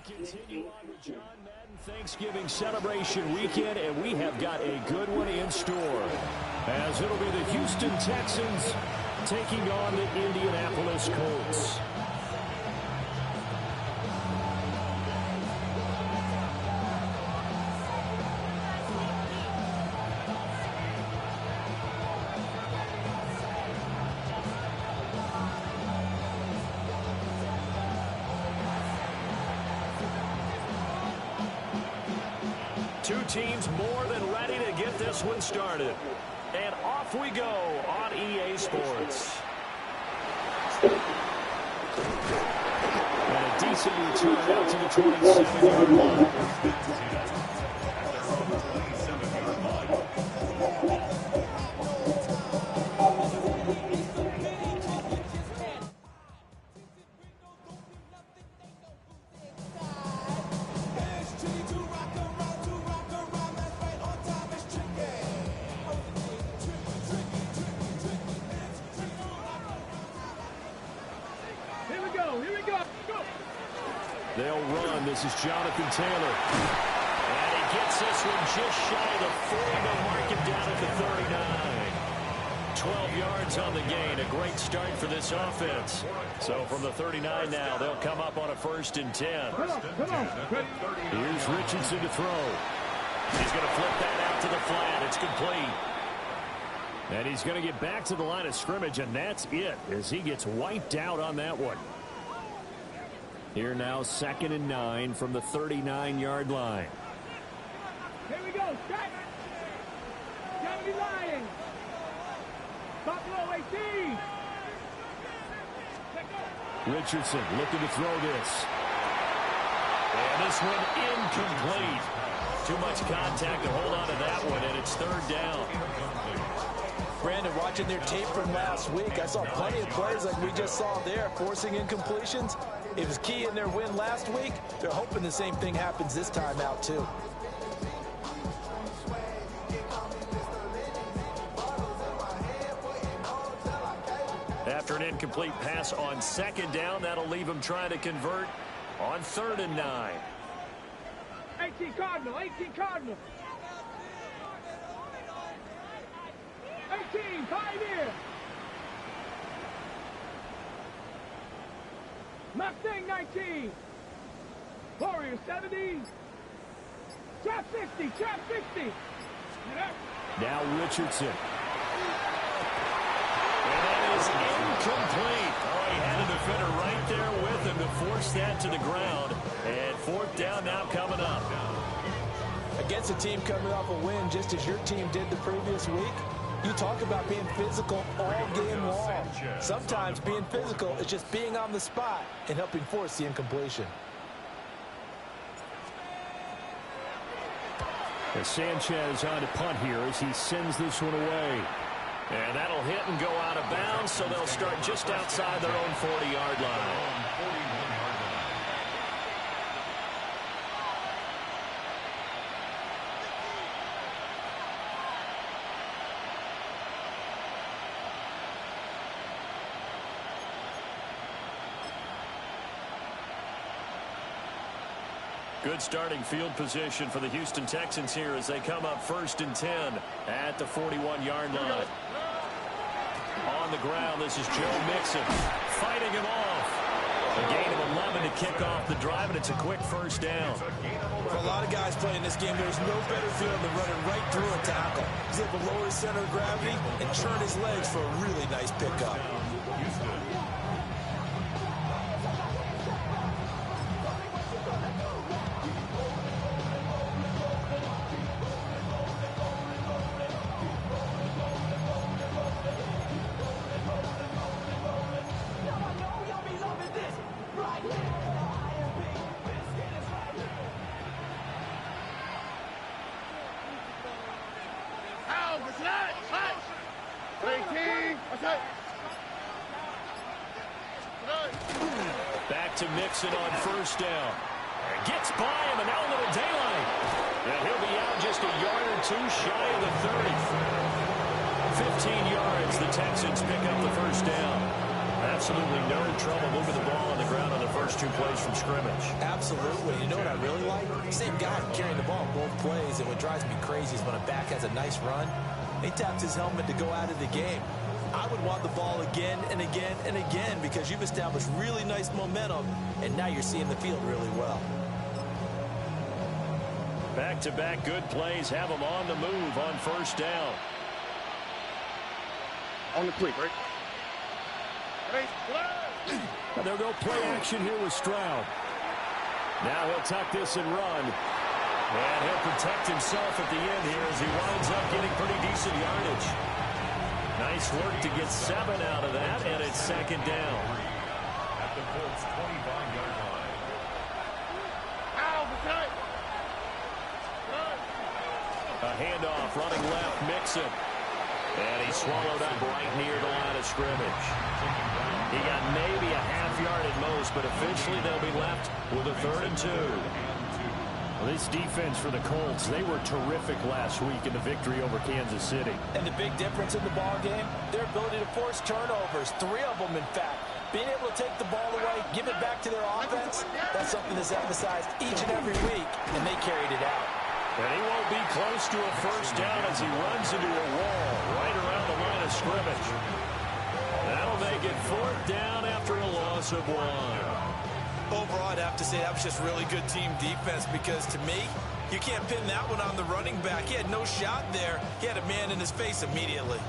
Continue on with John Madden Thanksgiving celebration weekend, and we have got a good one in store, as it'll be the Houston Texans taking on the Indianapolis Colts. Two teams more than ready to get this one started. And off we go on EA Sports. And a decent return out to the 27-yard line. They'll run. This is Jonathan Taylor. And he gets this one just shy of the 40. They'll mark him down at the 39. 12 yards on the gain. A great start for this offense. So from the 39 now, they'll come up on a 1st and 10. Come on. Here's Richardson to throw. He's going to flip that out to the flat. It's complete. And he's going to get back to the line of scrimmage, and that's it as he gets wiped out on that one. Here now, 2nd and 9 from the 39-yard line. Here we go. Set. Johnny Lyons. Buffalo 18. Richardson looking to throw this. And this one incomplete. Too much contact to hold on to that one, and it's 3rd down. Brandon, watching their tape from last week, I saw plenty of plays like we just saw there, forcing incompletions. It was key in their win last week. They're hoping the same thing happens this time out, too. After an incomplete pass on 2nd down, that'll leave him trying to convert on 3rd and 9. 18 Cardinal. 18, Pioneer. Mustang 19. Warrior 70. Trap 60. Now Richardson. And that is incomplete. Oh, he had a defender right there with him to force that to the ground. And 4th down now coming up. Against a team coming off a win, just as your team did the previous week, you talk about being physical all game long. Sometimes being physical is just being on the spot and helping force the incompletion. As Sanchez on to punt here as he sends this one away. And that'll hit and go out of bounds, so they'll start just outside their own 40-yard line. Good starting field position for the Houston Texans here as they come up 1st and 10 at the 41-yard line. On the ground, this is Joe Mixon fighting him off. A gain of 11 to kick off the drive, and it's a quick 1st down. For a lot of guys playing this game, there's no better feeling than running right through a tackle. He's able to lower his center of gravity and turn his legs for a really nice pickup. Back to Mixon on 1st down. Gets by him, and now a little daylight. And he'll be out just a yard or two shy of the 30. 15 yards, the Texans pick up the 1st down. Absolutely no trouble moving the ball on the ground on the 1st first 2 plays from scrimmage. Absolutely. You know what I really like? Same guy carrying the ball both plays, and what drives me crazy is when a back has a nice run, he taps his helmet to go out of the game. I would want the ball again and again and again because you've established really nice momentum, and now you're seeing the field really well. Back-to-back good plays have them on the move on first down. On the quick, right? And they'll go play action here with Stroud. Now he'll tuck this and run. And he'll protect himself at the end here as he winds up getting pretty decent yardage. Nice work to get 7 out of that, and it's second down. At the Colts' 25-yard line. A handoff, running left, Mixon. And he swallowed up right near the line of scrimmage. He got maybe a half yard at most, but officially they'll be left with a 3rd and 2. Well, this defense for the Colts, they were terrific last week in the victory over Kansas City. And the big difference in the ball game, their ability to force turnovers, 3 of them in fact. Being able to take the ball away, give it back to their offense, that's something that's emphasized each and every week, and they carried it out. And he won't be close to a first down as he runs into a wall right around the line of scrimmage. That'll make it 4th down after a loss of 1. Overall, I'd have to say that was just really good team defense because, to me, you can't pin that one on the running back. He had no shot there. He had a man in his face immediately.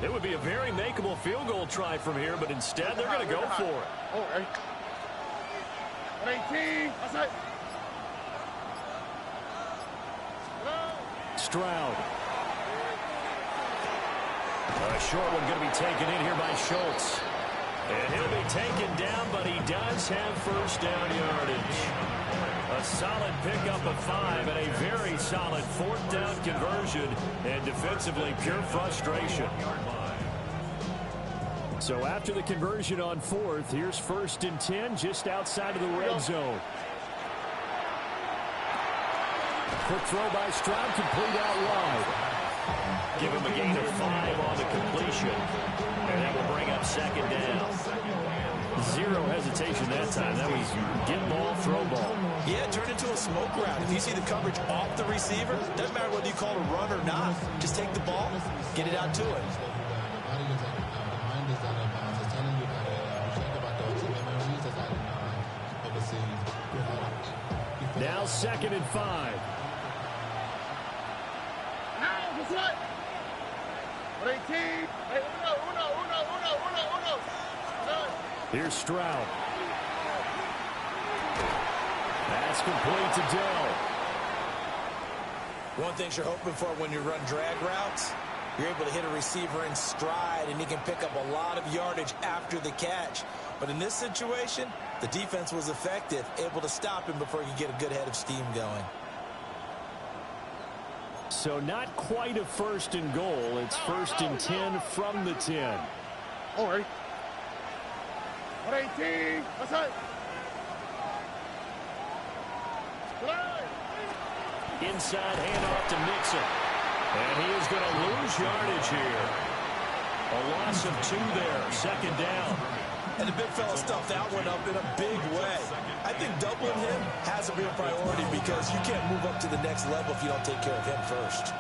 It would be a very makeable field goal try from here, but instead they're going to go for it. Oh, right. 18. That's it. Stroud. A short one going to be taken in here by Schultz. And he'll be taken down, but he does have first down yardage. A solid pickup of 5 and a very solid 4th down conversion. And defensively, pure frustration. So after the conversion on 4th, here's 1st and 10 just outside of the red zone. Quick throw by Stroud, complete out wide. Give him a gain of 5 on the completion. And that will bring up 2nd down. 0 hesitation that time. That was get ball, throw ball. Yeah, turn into a smoke route. If you see the coverage off the receiver, doesn't matter whether you call it a run or not. Just take the ball, get it out to it. Now 2nd and 5. Here's Stroud. That's complete to Dell. One thing you're hoping for when you run drag routes, you're able to hit a receiver in stride, and he can pick up a lot of yardage after the catch. But in this situation, the defense was effective, able to stop him before he could get a good head of steam going. So not quite a 1st and goal. It's 1st and 10 from the 10. All right. 18. That's it. Inside handoff to Mixon. And he is going to lose yardage here. A loss of 2 there. 2nd down. And the big fella stuffed that one up in a big way. I think doubling him has a real priority because you can't move up to the next level if you don't take care of him first.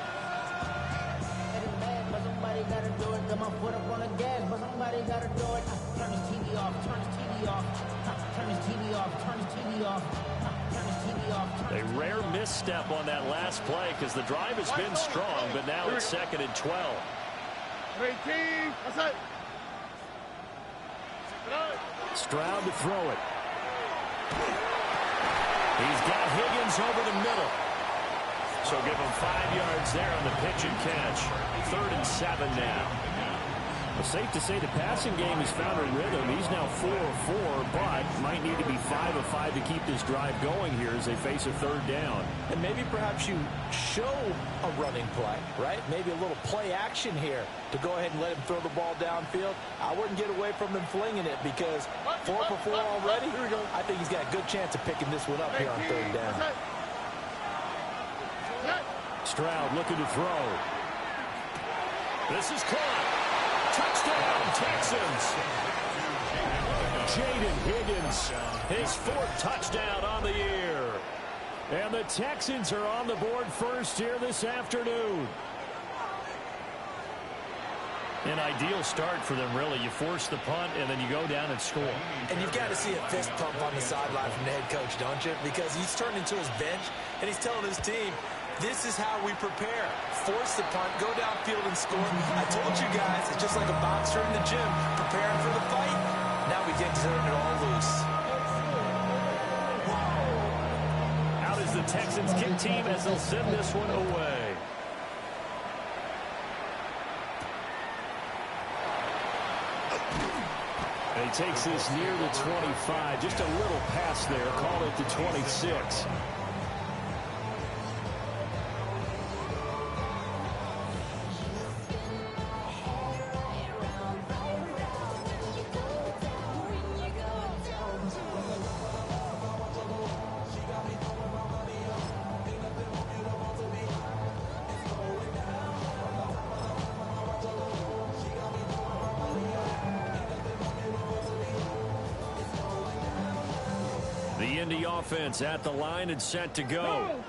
A rare misstep on that last play because the drive has been strong, but now it's 2nd and 12. 18. That's it. Stroud to throw it. He's got Higgins over the middle. So give him 5 yards there on the pitch and catch. 3rd and 7 now. Well, safe to say the passing game has found a rhythm. He's now 4 of 4, but might need to be 5 of 5 to keep this drive going here as they face a third down. And maybe perhaps you show a running play, right? Maybe a little play action here to go ahead and let him throw the ball downfield. I wouldn't get away from him flinging it because 4 for 4 already. I think he's got a good chance of picking this one up here on third down. Stroud looking to throw. This is caught. Touchdown, Texans. Jaden Higgins, his 4th touchdown on the year. And the Texans are on the board first here this afternoon. An ideal start for them, really. You force the punt, and then you go down and score. And you've got to see a fist pump on the sideline from the head coach, don't you? Because he's turned into his bench, and he's telling his team, this is how we prepare. Force the punt, go downfield and score. I told you guys, it's just like a boxer in the gym, preparing for the fight. Now we get to turn it all loose. Out is the Texans kick team as they'll send this one away. And he takes this near the 25. Just a little pass there. Call it the 26. Offense at the line and set to go.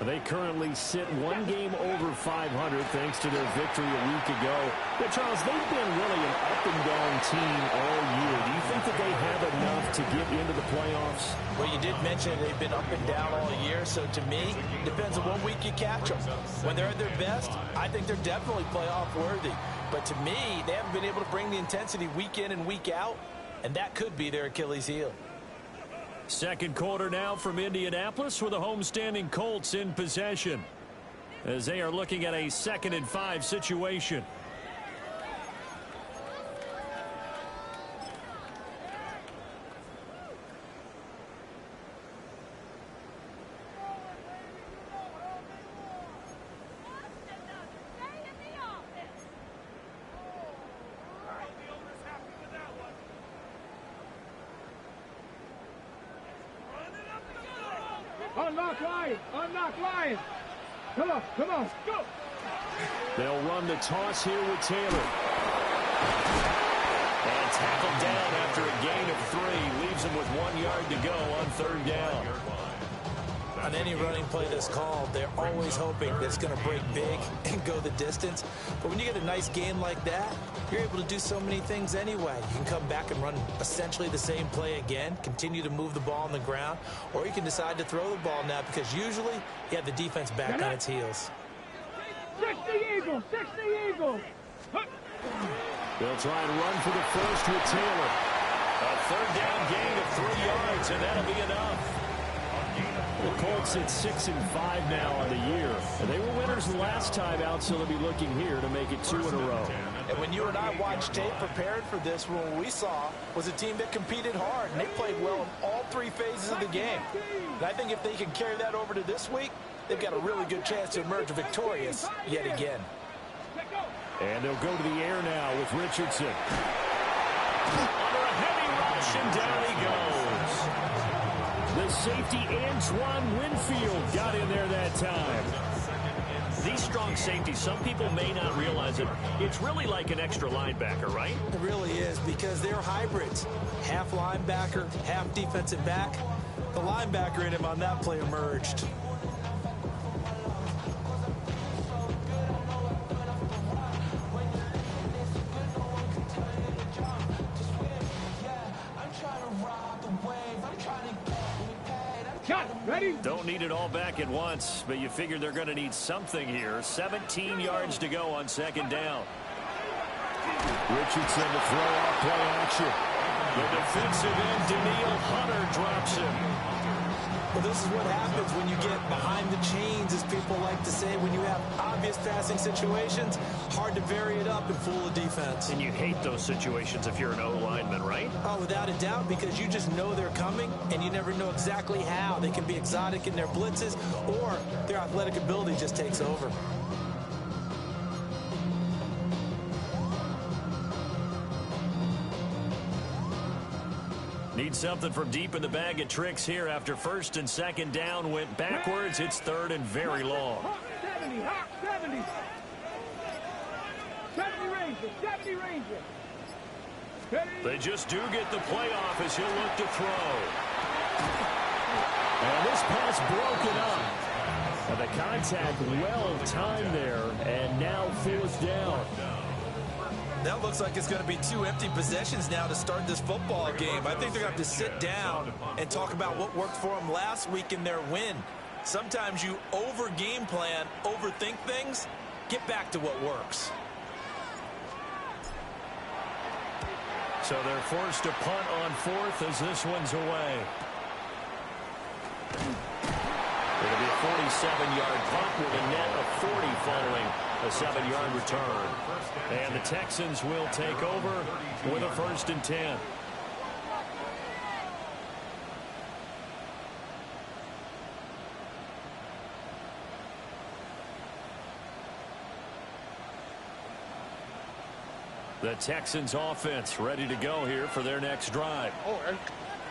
They currently sit one game over 500 thanks to their victory a week ago. But Charles, they've been really an up-and-down team all year. Do you think that they have enough to get into the playoffs? Well, you did mention they've been up and down all year, so to me, it depends on what week you catch them. When they're at their best, I think they're definitely playoff worthy. But to me, they haven't been able to bring the intensity week in and week out, and that could be their Achilles heel. Second quarter now from Indianapolis with the homestanding Colts in possession as they are looking at a 2nd and 5 situation. Unlock line. Come on, go. They'll run the toss here with Taylor. And tackled down after a gain of 3. Leaves him with 1 yard to go on third down. On any running play that's called, they're always hoping that it's going to break big and go the distance. But when you get a nice gain like that, you're able to do so many things anyway. You can come back and run essentially the same play again, continue to move the ball on the ground, or you can decide to throw the ball now because usually you have the defense back on its heels. 60 Eagles. They'll try and run for the first with Taylor. A third down gain of 3 yards, and that'll be enough. The Colts at 6 and 5 now on the year. And they were winners last time out, so they'll be looking here to make it 2 in a row. And when you and I watched tape prepared for this, what we saw was a team that competed hard, and they played well in all 3 phases of the game. And I think if they can carry that over to this week, they've got a really good chance to emerge victorious yet again. And they'll go to the air now with Richardson. Under a heavy rush, and down he goes. The safety, Antoine Winfield, got in there that time. These strong safeties, some people may not realize it. It's really like an extra linebacker, right? It really is because they're hybrids. Half linebacker, half defensive back. The linebacker in him on that play emerged. Ready? Don't need it all back at once, but you figure they're going to need something here. 17 yards to go on second down. Richardson to throw off play action. The defensive end, Daniil Hunter, drops him. Well, this is what happens when you get behind the chains, as people like to say. When you have obvious passing situations, hard to vary it up and fool the defense. And you hate those situations if you're an O-lineman, right? Oh, without a doubt, because you just know they're coming, and you never know exactly how. They can be exotic in their blitzes, or their athletic ability just takes over. Need something from deep in the bag of tricks here after first and second down went backwards. It's third and very long. 70, 70. 70 Ranger, 70 Ranger. They just do get the playoff as he'll look to throw. And this pass broken up. And the contact well timed there, and now fourth down. That looks like it's going to be 2 empty possessions now to start this football game. I think they're going to have to sit down and talk about what worked for them last week in their win. Sometimes you over-game plan, overthink things. Get back to what works. So they're forced to punt on fourth as this one's away. It'll be a 47-yard punt with a net of 40 following a 7-yard return. And the Texans will take over with a 1st and 10. The Texans offense ready to go here for their next drive.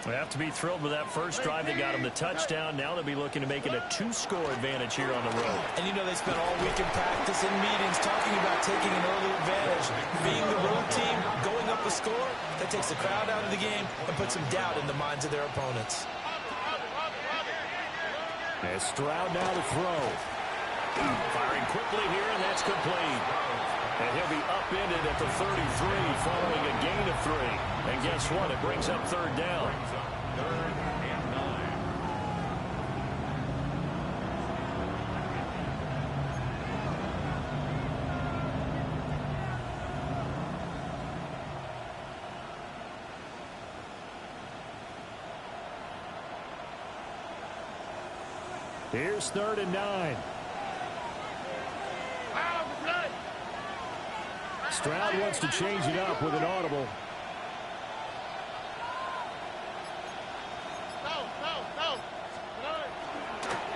They have to be thrilled with that first drive that got them the touchdown. Now they'll be looking to make it a 2-score advantage here on the road. And you know they spent all week in practice and meetings talking about taking an early advantage. Being the road team, going up a score, that takes the crowd out of the game and puts some doubt in the minds of their opponents. And Stroud now to throw. Firing quickly here, and that's complete. And he'll be upended at the 33 following a gain of 3. And guess what? It brings up 3rd down. Third and 9. Here's 3rd and 9. Stroud wants to change it up with an audible.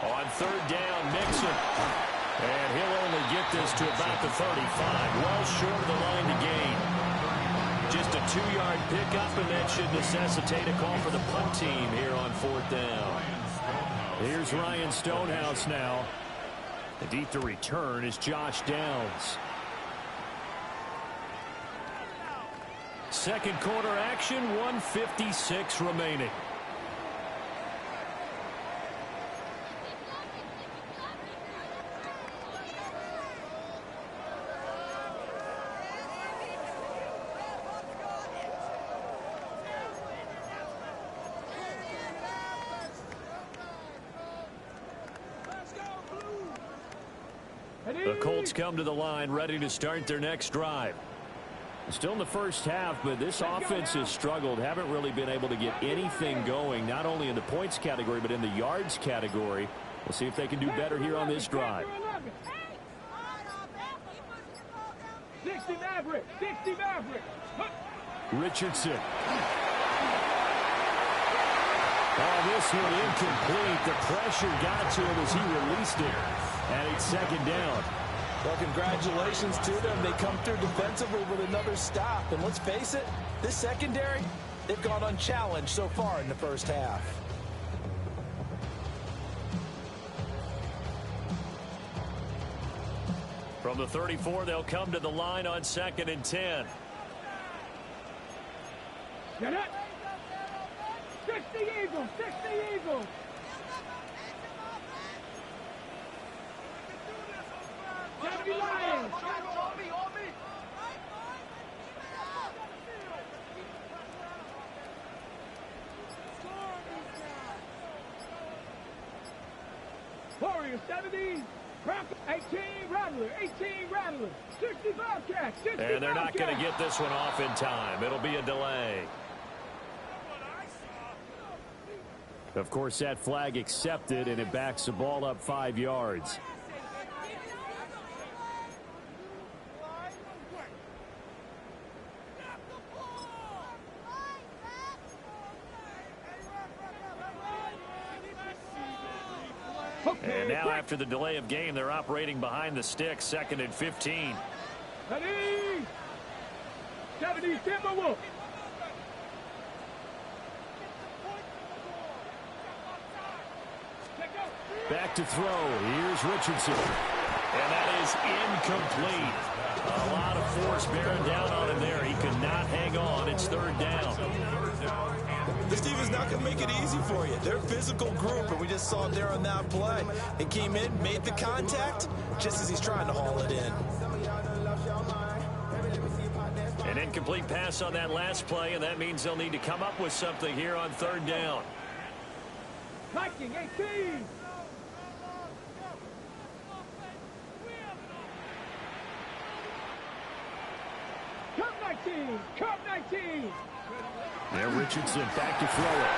On 3rd down, Nixon. And he'll only get this to about the 35. Well short of the line to gain. Just a 2-yard pickup, and that should necessitate a call for the punt team here on 4th down. Here's Ryan Stonehouse now. The deep to return is Josh Downs. Second quarter action, 1:56 remaining. The Colts come to the line, ready to start their next drive. Still in the first half, but this offense has struggled. Haven't really been able to get anything going, not only in the points category, but in the yards category. We'll see if they can do better here on this drive. 60 Maverick, 60 Maverick. Richardson. Oh, this one incomplete. The pressure got to him as he released it. And it's 2nd down. Well, congratulations to them. They come through defensively with another stop. And let's face it, this secondary, they've gone unchallenged so far in the first half. From the 34, they'll come to the line on 2nd and 10. Get it. 60 Eagles, 60 Eagles. Warrior 70, 18 Rattler, 18 Rattler, 65 catch, 65 and they're not going to get this one off in time. It'll be a delay. Of course, that flag accepted, and it backs the ball up 5 yards. And now after the delay of game, they're operating behind the stick, 2nd and 15. Ready? 70, Timberwolves. Back to throw. Here's Richardson. And that is incomplete. A lot of force bearing down on him there. He could not hang on. It's 3rd down. This team is not going to make it easy for you. They're a physical group, and we just saw it there on that play. He came in, made the contact, just as he's trying to haul it in. An incomplete pass on that last play, and that means they'll need to come up with something here on 3rd down. Viking 18. Cup 19. Cup 19. There, Richardson back to throw it.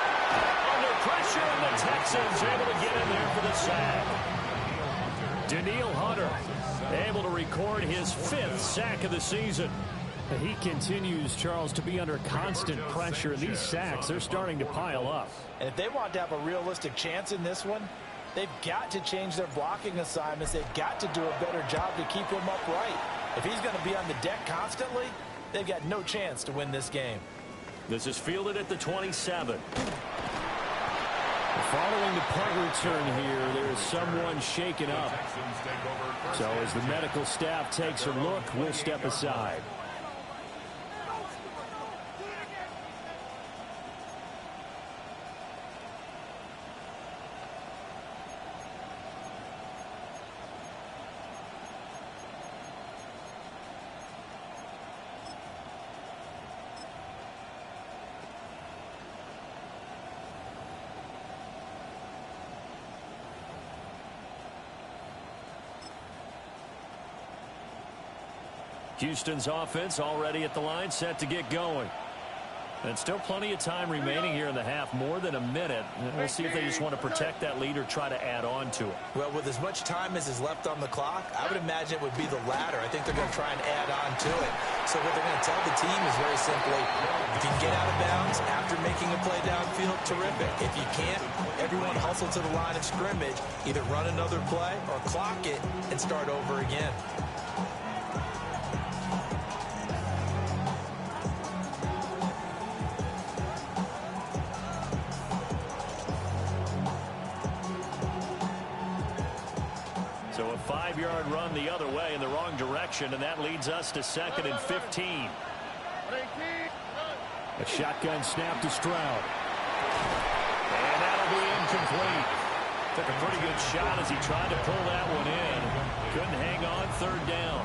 Under pressure, and the Texans able to get in there for the sack. Daniil Hunter able to record his 5th sack of the season. He continues, Charles, to be under constant pressure. These sacks, they're starting to pile up. And if they want to have a realistic chance in this one, they've got to change their blocking assignments. They've got to do a better job to keep him upright. If he's going to be on the deck constantly, they've got no chance to win this game. This is fielded at the 27. Following the punt return here, there is someone shaken up. So as the medical staff takes a look, we'll step aside. Houston's offense already at the line, set to get going. And still plenty of time remaining here in the half, more than a minute. We'll see if they just want to protect that lead or try to add on to it. Well, with as much time as is left on the clock, I would imagine it would be the latter. I think they're going to try and add on to it. So what they're going to tell the team is very simply, if you can get out of bounds after making a play downfield, terrific. If you can't, everyone hustle to the line of scrimmage, either run another play or clock it and start over again. So a 5-yard run the other way in the wrong direction, and that leads us to 2nd and 15. A shotgun snap to Stroud. And that'll be incomplete. Took a pretty good shot as he tried to pull that one in. Couldn't hang on, 3rd down.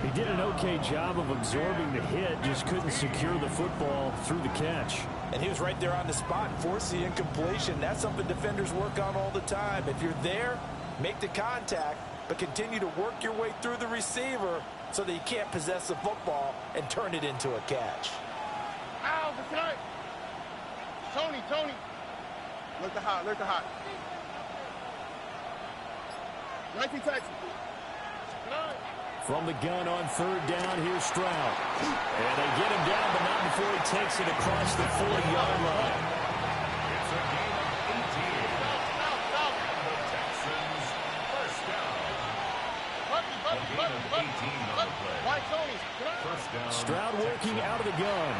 He did an okay job of absorbing the hit, just couldn't secure the football through the catch. And he was right there on the spot and forced the incompletion. That's something defenders work on all the time. If you're there, make the contact, but continue to work your way through the receiver so that you can't possess the football and turn it into a catch. Ow, the tight. Tony. Look the hot. 19 Texans. From the gun on 3rd down, here's Stroud. And they get him down, but not before he takes it across the 40-yard line. It's a game of 18. The Texans first down. A game of 18 on the play. First down. Stroud working out of the gun.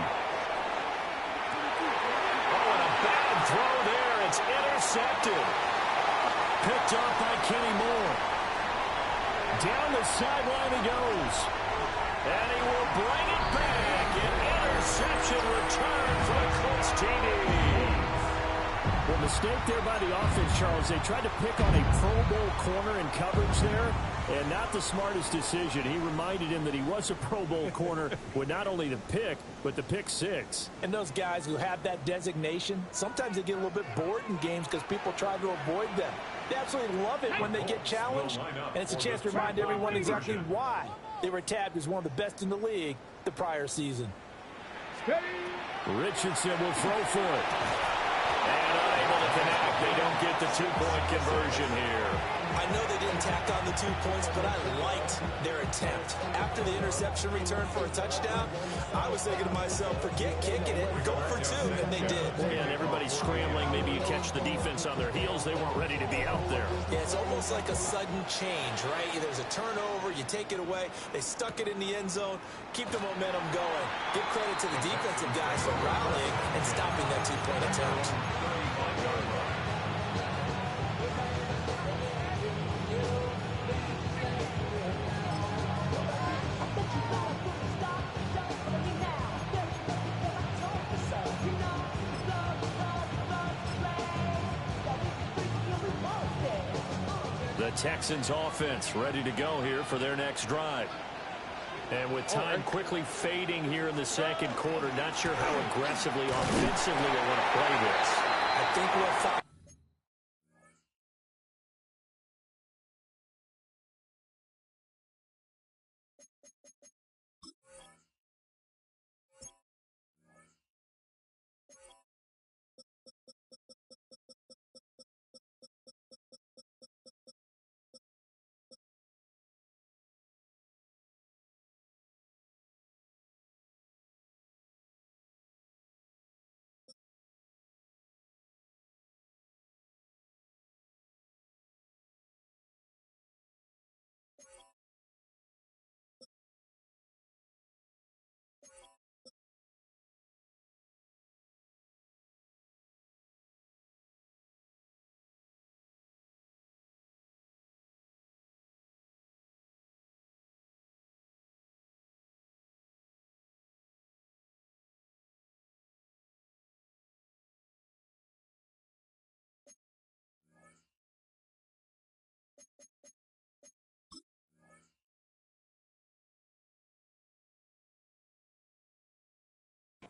Oh, and a bad throw there. It's intercepted. Picked off by Kenny Moore. Down the sideline he goes. And he will bring it back. An interception return for the Colts TD. Well, mistake there by the offense, Charles. They tried to pick on a Pro Bowl corner in coverage there, and not the smartest decision. He reminded him that he was a Pro Bowl corner with not only the pick, but the pick six. And those guys who have that designation, sometimes they get a little bit bored in games because people try to avoid them. They absolutely love it when they get challenged, and it's a chance to remind everyone exactly why they were tabbed as one of the best in the league the prior season. Richardson will throw for it. And unable to connect. They don't get the two-point conversion here. I know they didn't tack on the 2 points, but I liked their attempt. After the interception return for a touchdown, I was thinking to myself, forget kicking it, go for 2, and they did. Yeah, and everybody's scrambling. Maybe you catch the defense on their heels. They weren't ready to be out there. Yeah, it's almost like a sudden change, right? There's a turnover, you take it away, they stuck it in the end zone, keep the momentum going. Give credit to the defensive guys for rallying and stopping that two-point attempt. The Texans offense ready to go here for their next drive. And with time quickly fading here in the second quarter, not sure how aggressively, offensively they want to play this. I think we'll find.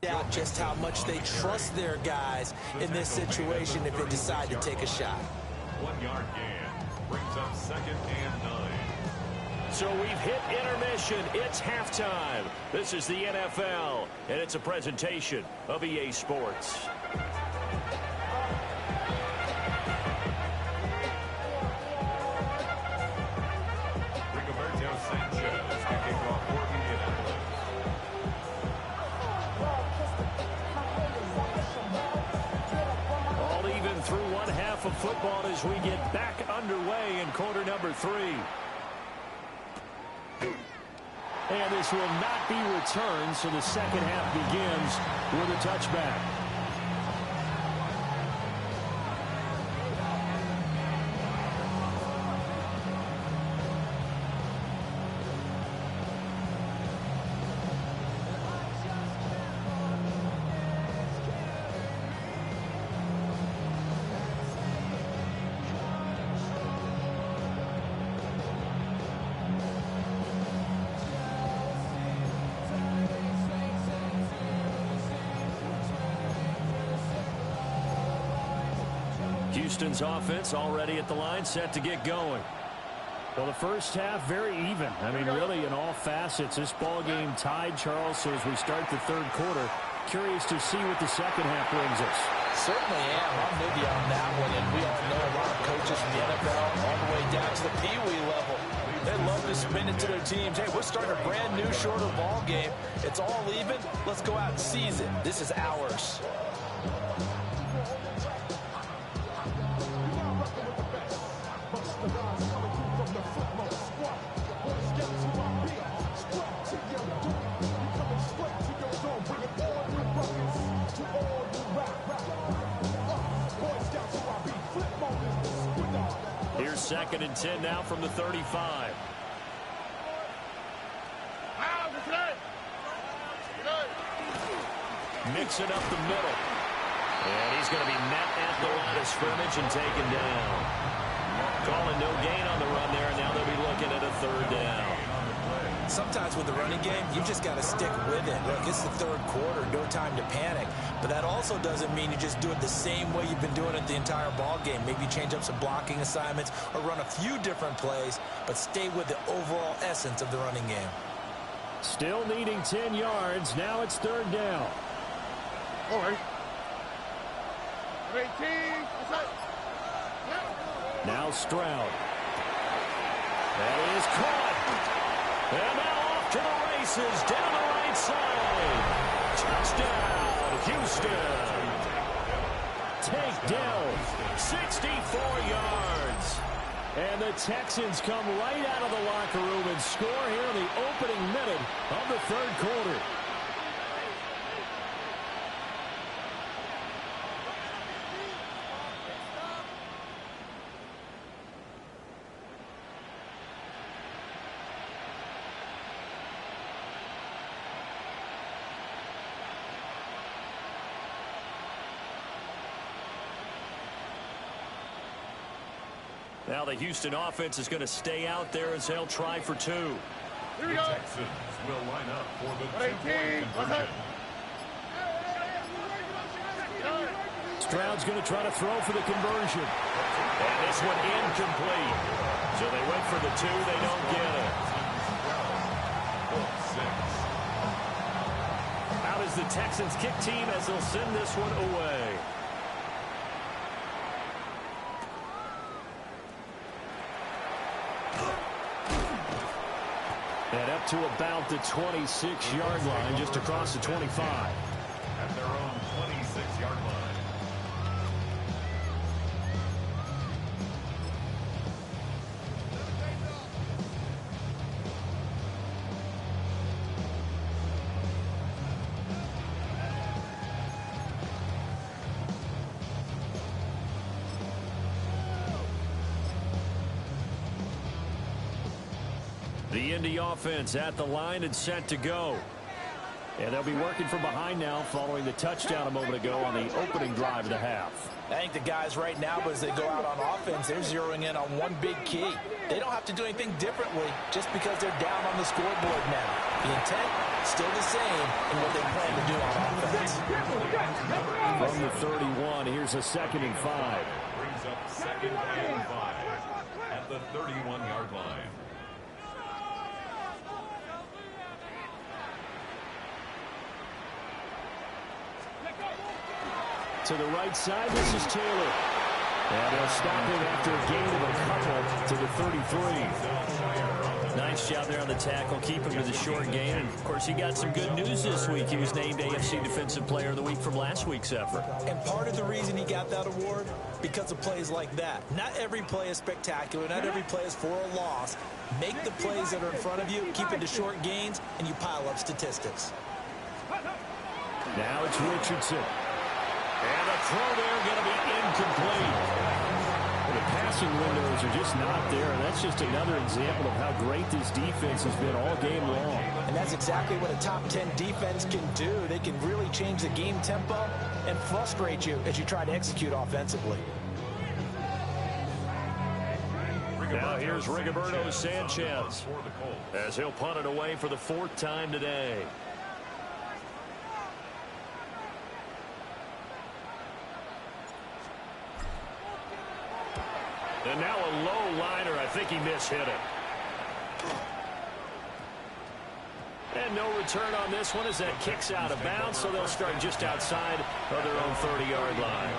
Out just how much they trust their guys in this situation if they decide to take a shot. 1 yard gain brings up 2nd and 9. So we've hit intermission. It's halftime. This is the NFL, and it's a presentation of EA Sports. Rigoberto Sanchez kicking off for Indianapolis. All even through one half of football as we get back underway in quarter number 3. And this will not be returned, so the second half begins with a touchback. Houston's offense already at the line, set to get going. Well, the first half, very even. I mean, really, in all facets, this ball game tied, Charles. So as we start the third quarter, curious to see what the second half brings us. Certainly am. I'm with you on that one. And we all know a lot of coaches from the NFL all the way down to the Pee-wee level. They love to spin it to their teams. Hey, we're starting a brand new, shorter ball game. It's all even. Let's go out and seize it. This is ours. Here's 2nd and 10 now from the 35. Mixing up the middle. And he's going to be met at the line of scrimmage and taken down. Calling no gain on the run there, and now they'll be looking at a 3rd down. Sometimes with the running game, you just got to stick with it. Look, it's the third quarter, no time to panic. But that also doesn't mean you just do it the same way you've been doing it the entire ball game. Maybe change up some blocking assignments or run a few different plays, but stay with the overall essence of the running game. Still needing 10 yards. Now it's 3rd down. All right. 18. Now Stroud. That is caught. And now off to the races down the right side. Touchdown, Houston. takedown. 64 yards. And the Texans come right out of the locker room and score here in the opening minute of the third quarter. Now the Houston offense is going to stay out there as they'll try for two. Here we go. The Texans will line up for the two-point conversion. Stroud's going to try to throw for the conversion. And this one incomplete. So they went for the two. They don't get it. Out is the Texans kick team as they'll send this one away. And up to about the 26-yard line, just across the 25. At their own 26-yard line. The Indy offense at the line and set to go. And they'll be working from behind now following the touchdown a moment ago on the opening drive of the half. I think the guys right now, as they go out on offense, they're zeroing in on one big key. They don't have to do anything differently just because they're down on the scoreboard now. The intent, still the same in what they plan to do on offense. From the 31, here's a 2nd and 5. Brings up 2nd and 5 at the 31-yard line. To the right side, this is Taylor. And they'll stop him after a gain of a couple to the 33. Nice job there on the tackle, keep him to the short gain. And, of course, he got some good news this week. He was named AFC Defensive Player of the Week from last week's effort. And part of the reason he got that award, because of plays like that. Not every play is spectacular. Not every play is for a loss. Make the plays that are in front of you, keep it to short gains, and you pile up statistics. Now it's Richardson. And the throw there going to be incomplete. The passing windows are just not there, and that's just another example of how great this defense has been all game long. And that's exactly what a top 10 defense can do. They can really change the game tempo and frustrate you as you try to execute offensively. Now here's Rigoberto Sanchez as he'll punt it away for the 4th time today. And now a low liner. I think he mishit it. And no return on this one as that kicks out of bounds, so they'll start just outside of their own 30-yard line.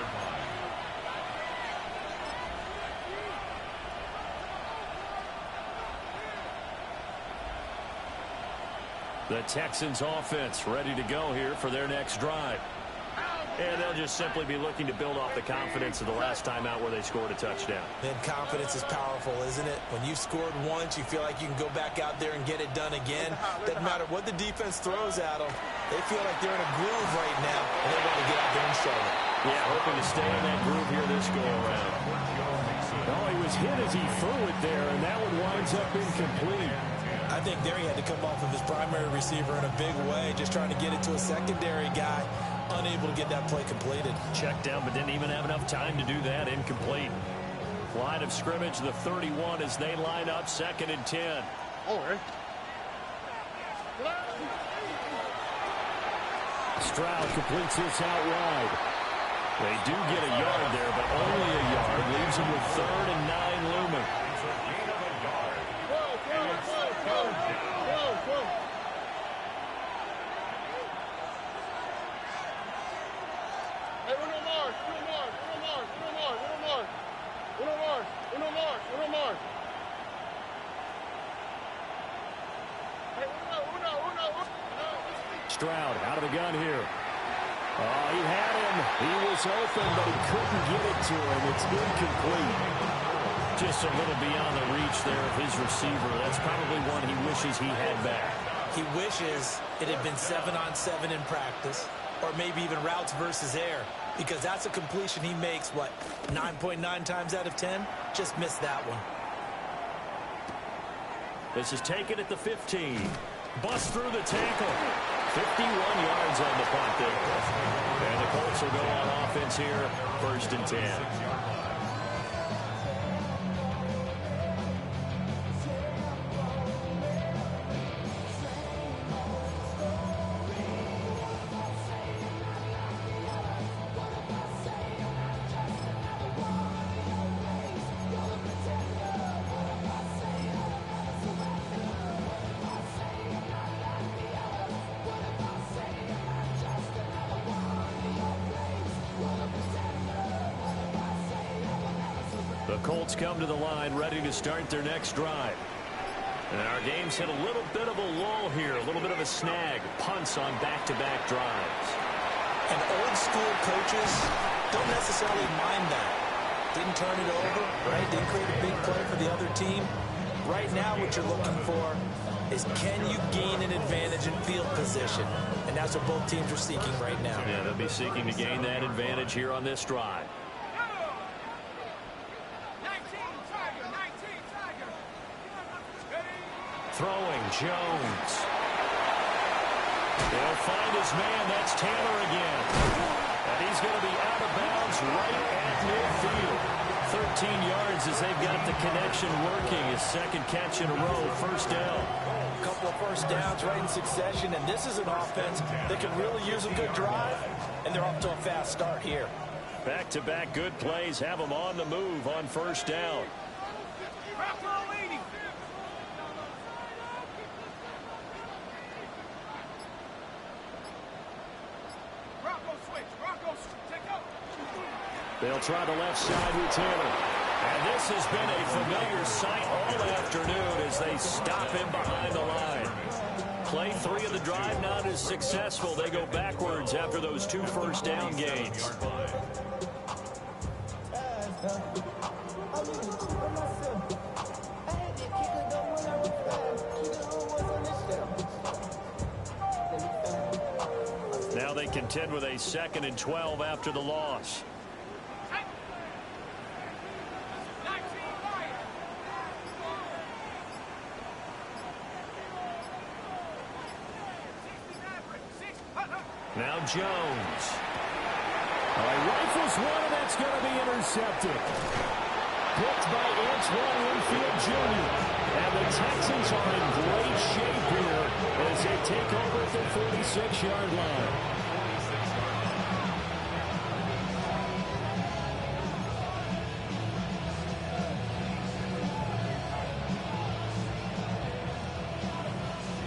The Texans offense ready to go here for their next drive. And they'll just simply be looking to build off the confidence of the last time out where they scored a touchdown. And confidence is powerful, isn't it? When you've scored once, you feel like you can go back out there and get it done again. Doesn't matter what the defense throws at them. They feel like they're in a groove right now, and they want to get out there and show it. Yeah, hoping to stay in that groove here this go-around. Oh, he was hit as he threw it there, and that one winds up incomplete. I think there he had to come off of his primary receiver in a big way, just trying to get it to a secondary guy. Unable to get that play completed. Checked down, but didn't even have enough time to do that. Incomplete. Line of scrimmage, the 31 as they line up 2nd and 10. Stroud completes this out wide. They do get a yard there, but only a yard. Leaves them with 3rd and 9 looming. Stroud out of the gun here. Oh, he had him. He was open, but he couldn't get it to him. It's incomplete. Just a little beyond the reach there of his receiver. That's probably one he wishes he had back. He wishes it had been 7-on-7 in practice, or maybe even routes versus air, because that's a completion he makes, what, 9.9 times out of 10? Just missed that one. This is taken at the 15. Bust through the tackle. 51 yards on the punt there. And the Colts will go on offense here, 1st and 10. The Colts come to the line ready to start their next drive. And our game's hit a little bit of a lull here, a little bit of a snag. Punts on back-to-back drives. And old school coaches don't necessarily mind that. Didn't turn it over, right? Didn't create a big play for the other team. Right now what you're looking for is, can you gain an advantage in field position? And that's what both teams are seeking right now. Yeah, they'll be seeking to gain that advantage here on this drive. Throwing, Jones. They'll find his man. That's Taylor again. And he's going to be out of bounds right at midfield. 13 yards as they've got the connection working. His second catch in a row, 1st down. A couple of first downs right in succession, and this is an offense that can really use a good drive, and they're off to a fast start here. Back-to-back good plays have them on the move on 1st down. They'll try the left side with Taylor. And this has been a familiar sight all afternoon as they stop him behind the line. Play 3 of the drive not as successful. They go backwards after those 2 first down gains. Now they contend with a 2nd and 12 after the loss. Now Jones. Rifles one, and that's going to be intercepted. Picked by Antoine Winfield Jr. And the Texans are in great shape here as they take over at the 46-yard line.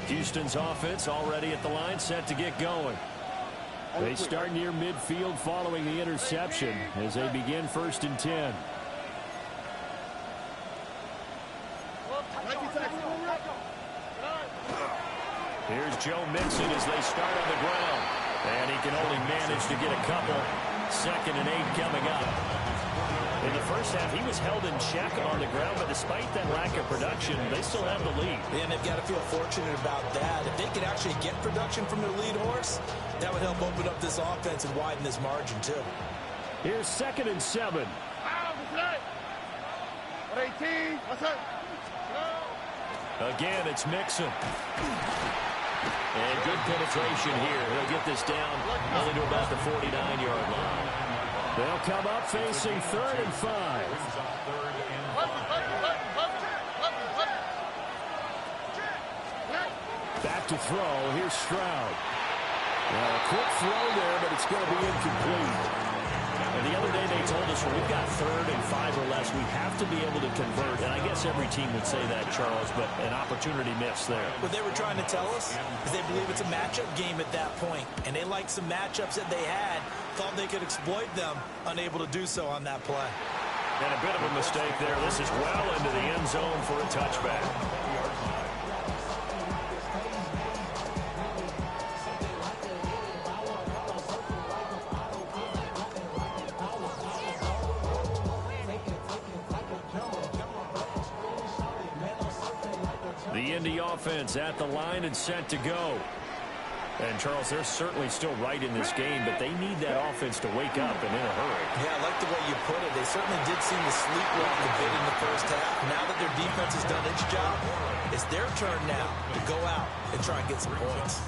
Houston's offense already at the line, set to get going. They start near midfield following the interception as they begin 1st and 10. Here's Joe Mixon as they start on the ground. And he can only manage to get a couple. 2nd and 8 coming up. In the first half, he was held in check on the ground, but despite that lack of production, they still have the lead. And they've got to feel fortunate about that. If they could actually get production from their lead horse, that would help open up this offense and widen this margin, too. Here's 2nd and 7. 18. Again, it's Mixon. And good penetration here. He'll get this down only to about the 49-yard line. They'll come up facing 3rd and 5. Back to throw. Here's Stroud. A quick throw there, but it's going to be incomplete. And the other day they told us when we've got 3rd and 5 or less, we have to be able to convert. And I guess every team would say that, Charles, but an opportunity missed there. What they were trying to tell us is they believe it's a matchup game at that point. And they liked some matchups that they had, thought they could exploit them, unable to do so on that play. And a bit of a mistake there. This is well into the end zone for a touchback. the offense at the line and set to go. And, Charles, they're certainly still right in this game, but they need that offense to wake up and in a hurry. Yeah, I like the way you put it. They certainly did seem to sleepwalk a bit in the first half. Now that their defense has done its job, it's their turn now to go out and try and get some points.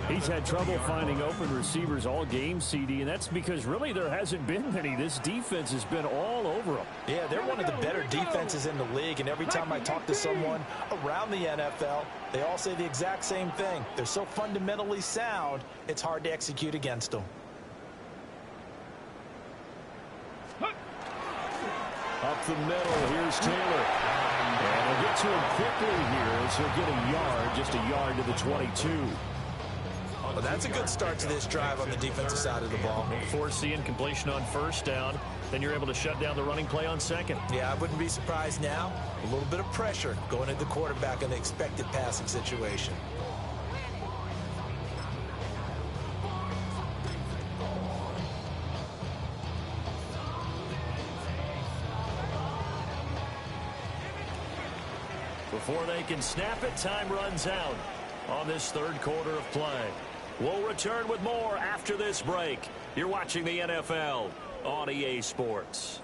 He's had trouble finding open receivers all game, CD, and that's because really there hasn't been many. This defense has been all over them. Yeah, they're one of the better defenses in the league, and every time I talk to someone around the NFL, they all say the exact same thing. They're so fundamentally sound, it's hard to execute against them. Up the middle, here's Taylor. And he'll get to him quickly here as he'll get a yard, just a yard to the 22. Well, that's a good start to this drive on the defensive side of the ball. Force the incompletion on first down. Then you're able to shut down the running play on second. Yeah, I wouldn't be surprised now. A little bit of pressure going at the quarterback in the expected passing situation. Before they can snap it, time runs out on this third quarter of play. We'll return with more after this break. You're watching the NFL on EA Sports.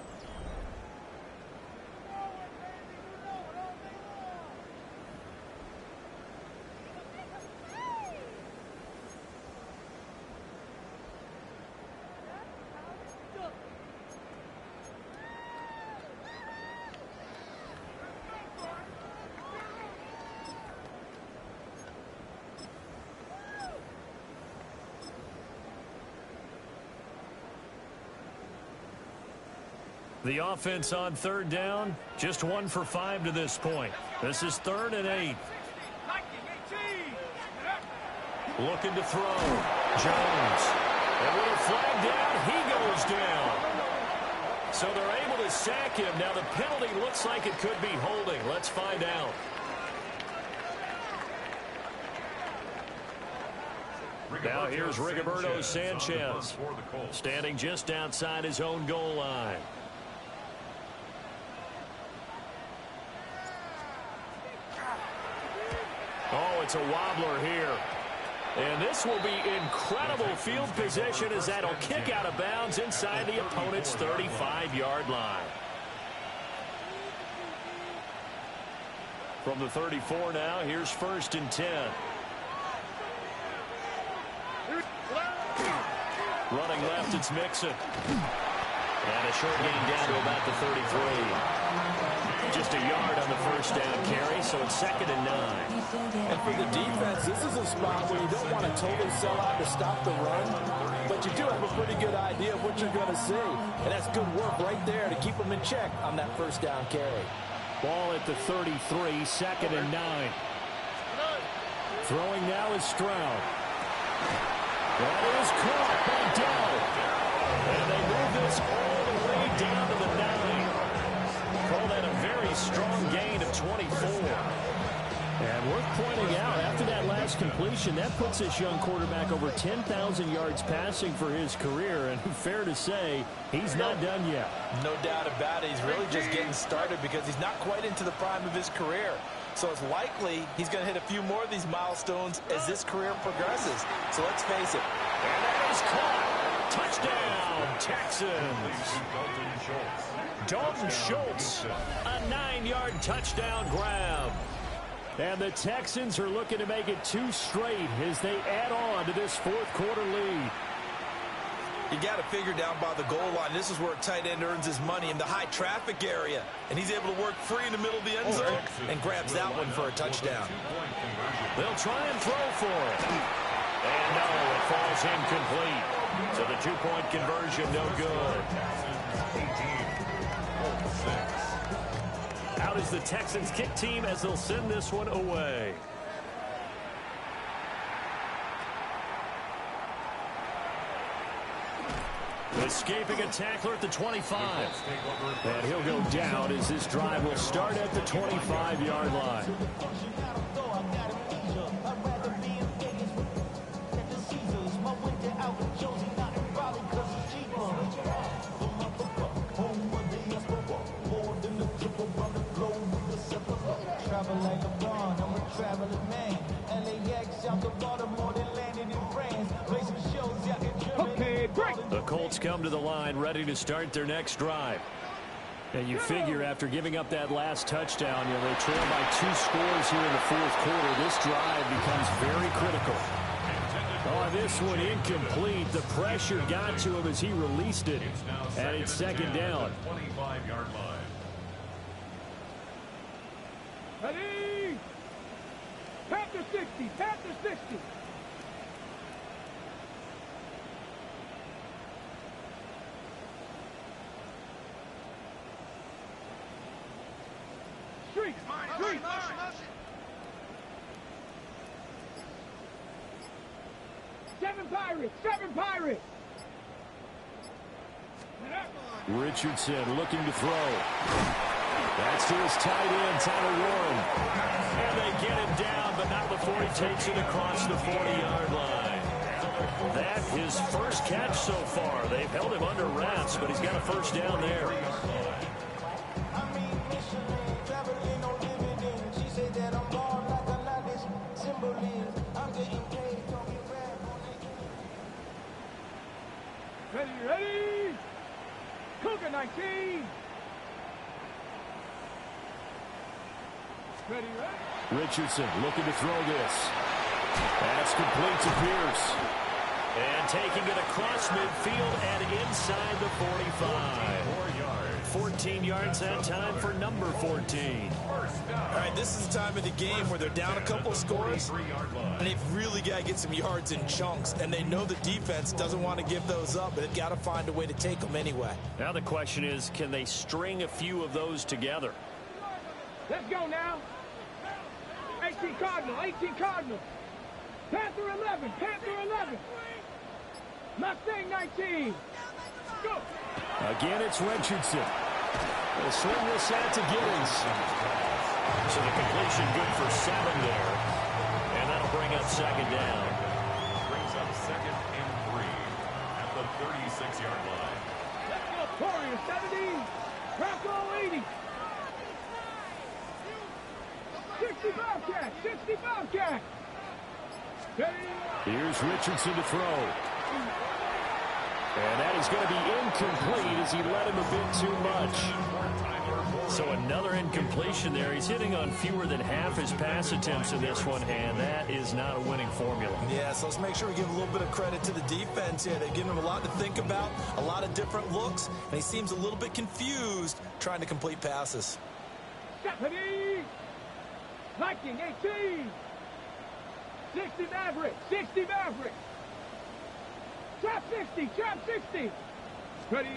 The offense on third down, just 1 for 5 to this point. This is 3rd and 8. Looking to throw. Jones. And with a flag down, he goes down. So they're able to sack him. Now the penalty looks like it could be holding. Let's find out. Now here's Rigoberto Sanchez, standing just outside his own goal line. Oh, it's a wobbler here. And this will be incredible field position as that'll kick out of bounds inside the opponent's 35-yard line. From the 34 now, here's 1st and 10. Running left, it's Mixon. And a short gain down to about the 33. Just a yard on the first down carry, so it's 2nd and 9. And for the defense, this is a spot where you don't want to totally sell out to stop the run, but you do have a pretty good idea of what you're going to see. And that's good work right there to keep them in check on that first down carry. Ball at the 33, 2nd and 9. Throwing now is Stroud. That is caught by Dell. And they move this all the way down to the 9. Call that a very strong gain of 24. And worth pointing out, after that last completion, that puts this young quarterback over 10,000 yards passing for his career. And fair to say, he's not done yet. No doubt about it. He's really just getting started because he's not quite into the prime of his career. So it's likely he's going to hit a few more of these milestones as this career progresses. So let's face it. And that is caught. Touchdown, Texans. Dalton Schultz, a 9-yard touchdown grab. And the Texans are looking to make it 2 straight as they add on to this 4th quarter lead. You got to figure down by the goal line. This is where a tight end earns his money in the high traffic area. And he's able to work free in the middle of the end zone and grabs that one for a touchdown. They'll try and throw for it. And no, it falls incomplete. So the 2-point conversion no good. Out is the Texans kick team as they'll send this one away. Escaping a tackler at the 25. And he'll go down as this drive will start at the 25-yard line. Travel like LeBron, Colts come to the line, ready to start their next drive. And you figure after giving up that last touchdown, they trail by 2 scores here in the fourth quarter. This drive becomes very critical. Oh, this one incomplete. The pressure got to him as he released it. And it's second down. 25-yard line. Ready? Panther 60, Panther 60. Streak, streak. 7 Pirates, 7 Pirates. Richardson looking to throw. That's to his tight end, Tyler Warren. And they get him down, but not before he takes it across the 40-yard line. That his first catch so far. They've held him under wraps, but he's got a first down there. Ready, ready. Cougar 19. Ready, ready. Richardson looking to throw this. That's complete to Pierce. And taking it across midfield and inside the 45. 14 yards that time for number 14. All right, this is the time of the game where they're down a couple of scores, and they've really got to get some yards in chunks, and they know the defense doesn't want to give those up, but they've got to find a way to take them anyway. Now the question is, can they string a few of those together? Let's go now. 18 Cardinal, 18 Cardinal. Panther 11, Panther 11. Mustang 19. Go. Again, it's Richardson. They'll swing this out to Giddens. So the completion good for 7 there. And that'll bring up second down. Brings up 2nd and 3 at the 36-yard line. Let's go, Warrior 70. Bronco 80. 60 Bobcat, 60 Bobcat. Here's Richardson to throw. And that is going to be incomplete as he let him a bit too much. So another incompletion there. He's hitting on fewer than half his pass attempts in this one, and that is not a winning formula. Yeah, so let's make sure we give a little bit of credit to the defense here. They've given him a lot to think about, a lot of different looks, and he seems a little bit confused trying to complete passes. Stephanie. Viking 18. 60 Maverick, 60 Maverick. Trap 60, trap 60. Ready.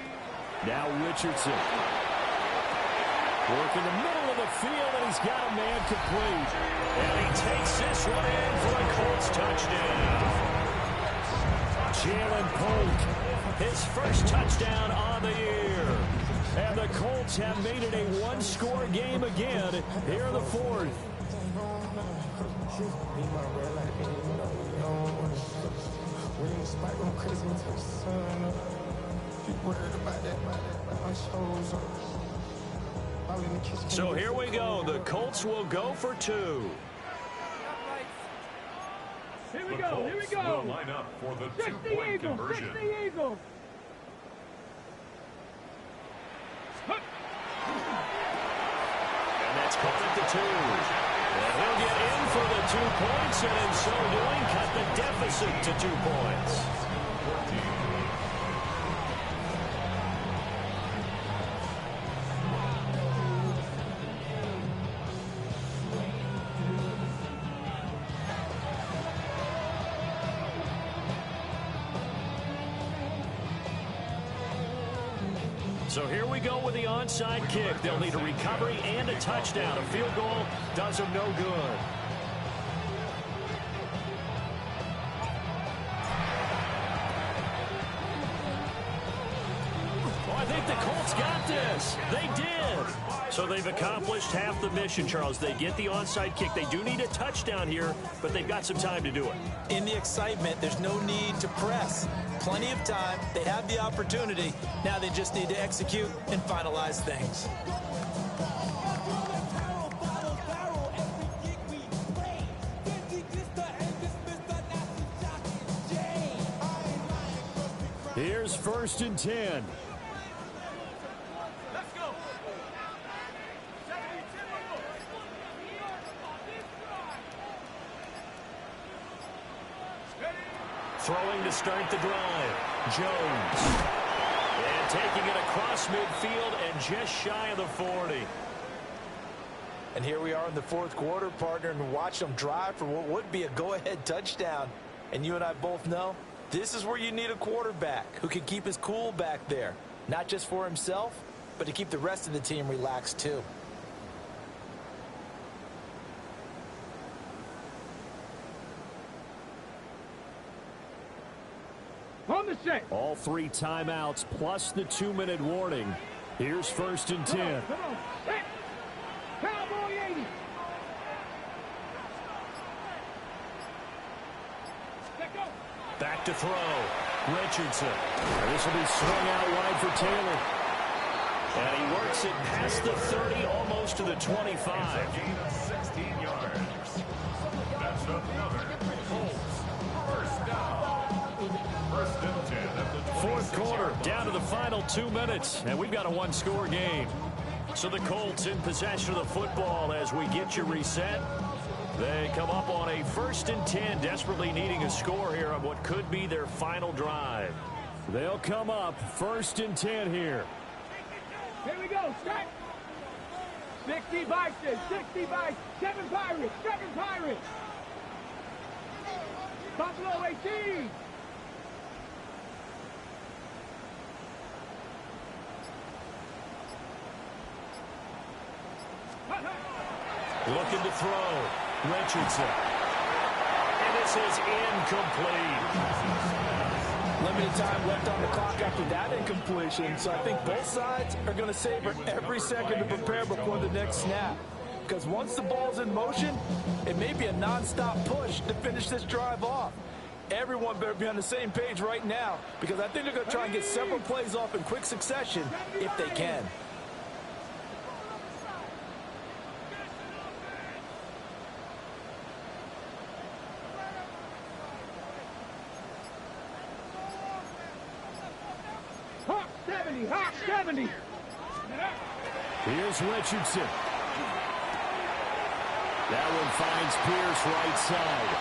Now Richardson. Work in the middle of the field, and he's got a man complete. And he takes this one in for a Colts touchdown. Jalen Polk, his first touchdown on the year. And the Colts have made it a one-score game again here in the fourth. So here we go. The Colts will go for 2. Here we go, here we go. Will line up for the 60 2-point Eagles, conversion. 60 Eagles. And that's caught at the 2. And he'll get in for the 2 points, and in so doing, cut the deficit to 2 points. So here we go with the onside kick. They'll need a recovery and a touchdown. A field goal does them no good. Oh, I think the Colts got this. They did. So they've accomplished half the mission, Charles. They get the onside kick. They do need a touchdown here, but they've got some time to do it. In the excitement, there's no need to press. Plenty of time. They have the opportunity. Now they just need to execute and finalize things. Here's 1st and 10. Let's go. Throwing to start the drive. Jones. And taking it across midfield and just shy of the 40. And here we are in the 4th quarter, partner, and watch them drive for what would be a go-ahead touchdown. And you and I both know this is where you need a quarterback who can keep his cool back there. Not just for himself, but to keep the rest of the team relaxed too. On the set. All 3 timeouts plus the 2-minute warning. Here's 1st and 10. Come on. Set. Cowboy 80. Let go. Back to throw. Richardson. This will be swung out wide for Taylor. And he works it past the 30, almost to the 25. Gain of 16 yards. That's another Colts first down. 1st and 10 at the 4th quarter, down to the final 2 minutes, and we've got a 1-score game. So the Colts in possession of the football as we get you reset. They come up on a 1st and 10, desperately needing a score here on what could be their final drive. They'll come up 1st and 10 here. Here we go. Set. 60 Vikings. 60 Vikings. 7 Pirates. 7 Pirates. Buffalo 18. Looking to throw. Richardson. And this is incomplete. Limited time left on the clock after that incompletion, so I think both sides are going to savor every second to prepare before the next snap. Because once the ball's in motion, it may be a non-stop push to finish this drive off. Everyone better be on the same page right now, because I think they're going to try and get several plays off in quick succession if they can. Hawk 70. Hawk 70. Here's Richardson. That one finds Pierce right side.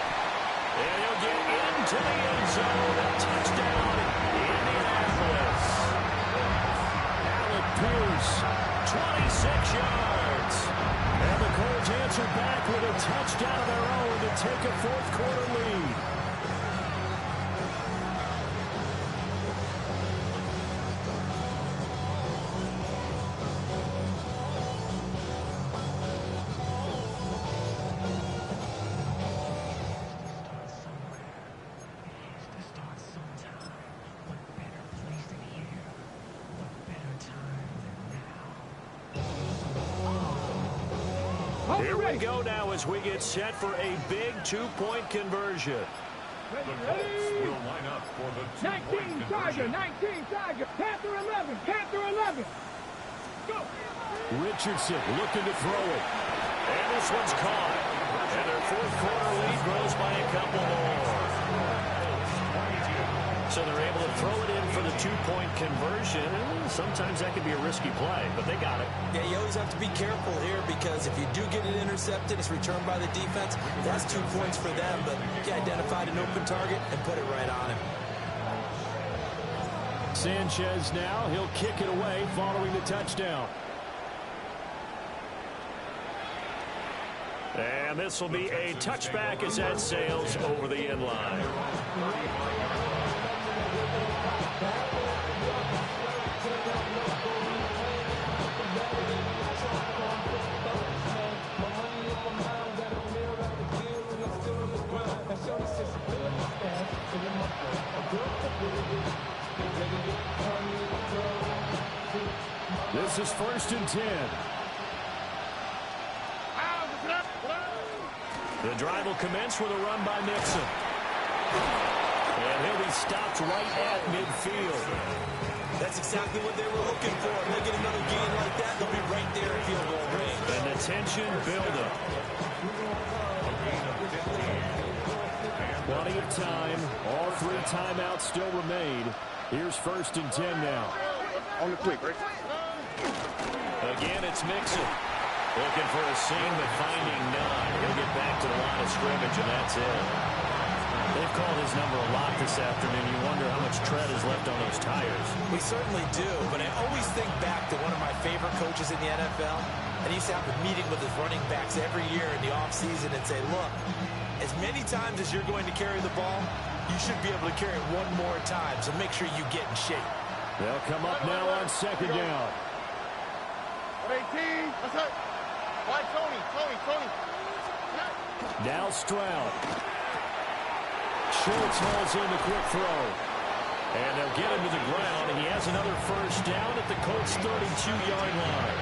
And he'll get into the end zone. A touchdown, Indianapolis. Alec Pierce, 26 yards. and the Colts answer back with a touchdown of their own to take a 4th quarter lead. Here we go now as we get set for a big 2-point conversion. The Colts will line up for the 2-point 19 Tiger. conversion. 19 Tiger. Panther 11. Panther 11. Go. Richardson looking to throw it. And this one's caught. And their 4th quarter lead grows by a couple more. So they're able to throw it in for the 2-point conversion. Sometimes that can be a risky play, but they got it. Yeah, you always have to be careful here, because if you do get it intercepted, it's returned by the defense. That's 2 points for them, but he identified an open target and put it right on him. Sanchez now, he'll kick it away following the touchdown. And this will be a touchback as that sails over the end line. This is 1st and 10. The drive will commence with a run by Nixon. And he'll be stopped right at midfield. That's exactly what they were looking for. If they get another gain like that, they'll be right there in field goal range. And the tension building. Plenty of time. All 3 timeouts still remain. Here's 1st and 10 now. On the quick, right? Again, it's Mixon. Looking for a seam, but finding none. He'll get back to the line of scrimmage, and that's it. They've called his number a lot this afternoon. You wonder how much tread is left on those tires. We certainly do, but I always think back to one of my favorite coaches in the NFL, and he used to have a meeting with his running backs every year in the offseason and say, look, as many times as you're going to carry the ball, you should be able to carry it one more time, so make sure you get in shape. They'll come up now on 2nd down. 18. That's it. Why, Tony. Now Stroud. Schultz hauls in the quick throw. And they'll get him to the ground, and he has another 1st down at the Colts' 32-yard line.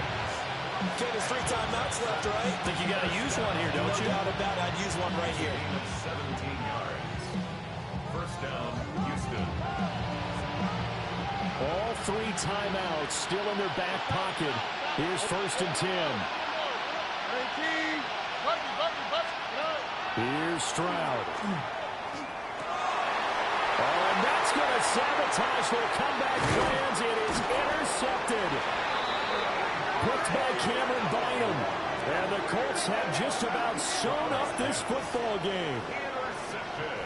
Okay, there's 3 timeouts left, right? Think you got to use one here, don't you? No doubt about it. I'd use one right here. 17 yards. 1st down, Houston. All 3 timeouts still in their back pocket. Here's 1st and 10. 18. Here's Stroud. Oh, and that's going to sabotage their comeback plans. It is intercepted. Picked by Cameron Bynum. And the Colts have just about sewn up this football game. Intercepted.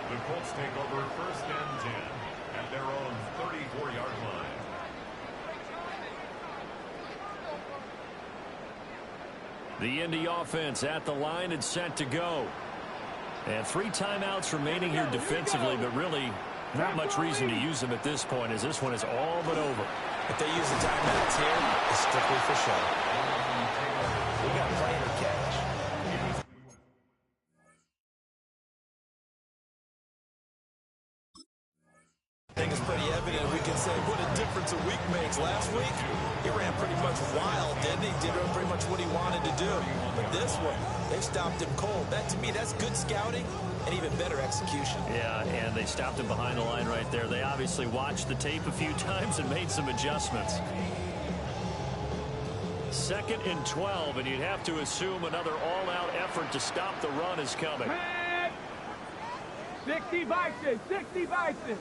The Colts take over 1st and 10 at their own 34-yard line. The Indy offense at the line and set to go. And 3 timeouts remaining here defensively, but really not much reason to use them at this point, as this one is all but over. If they use the timeouts here, it's strictly for show. We got plenty to catch. I think it's pretty evident. We can say what a difference a week makes. Last week, he ran pretty much wild, didn't he? Did pretty much what he wanted to do. But this one, they stopped him cold. That, to me, that's good scouting and even better execution. Yeah, and they stopped him behind the line right there. They obviously watched the tape a few times and made some adjustments. 2nd and 12, and you'd have to assume another all-out effort to stop the run is coming. 60 Bison. 60 Bison.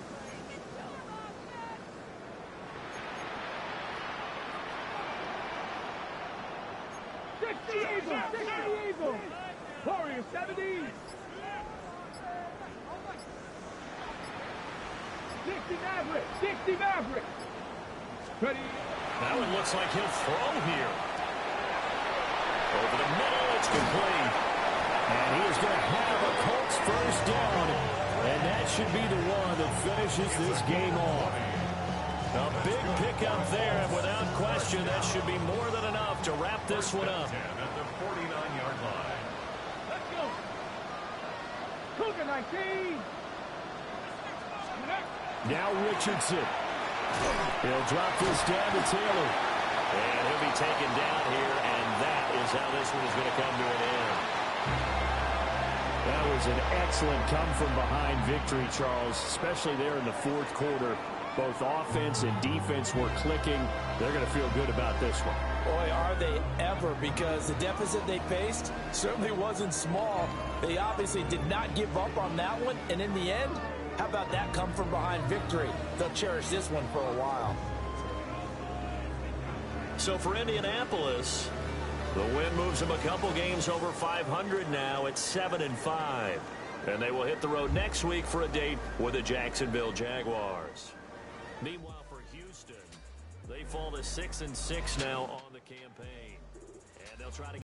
60 Eagles. 60 Eagles. Warriors 70. 60 Maverick. 60 Maverick. Ready. That one looks like he'll throw here. Over the middle, it's complete. And he is going to have a Colts 1st down. And that should be the one that finishes this game off. A big pickup there, and without question, that should be more than enough to wrap this one up. At the 49-yard line. Let's go. Cougar 19. Now Richardson. He'll drop this down to Taylor. And he'll be taken down here, and that is how this one is going to come to an end. That was an excellent come-from-behind victory, Charles, especially there in the 4th quarter. Both offense and defense were clicking. They're going to feel good about this one. Boy, are they ever, because the deficit they faced certainly wasn't small. They obviously did not give up on that one, and in the end, how about that come-from-behind victory? They'll cherish this one for a while. So for Indianapolis, the win moves them a couple games over 500 now at 7-5. And they will hit the road next week for a date with the Jacksonville Jaguars. Meanwhile, for Houston, they fall to 6-6 now on the campaign. And they'll try to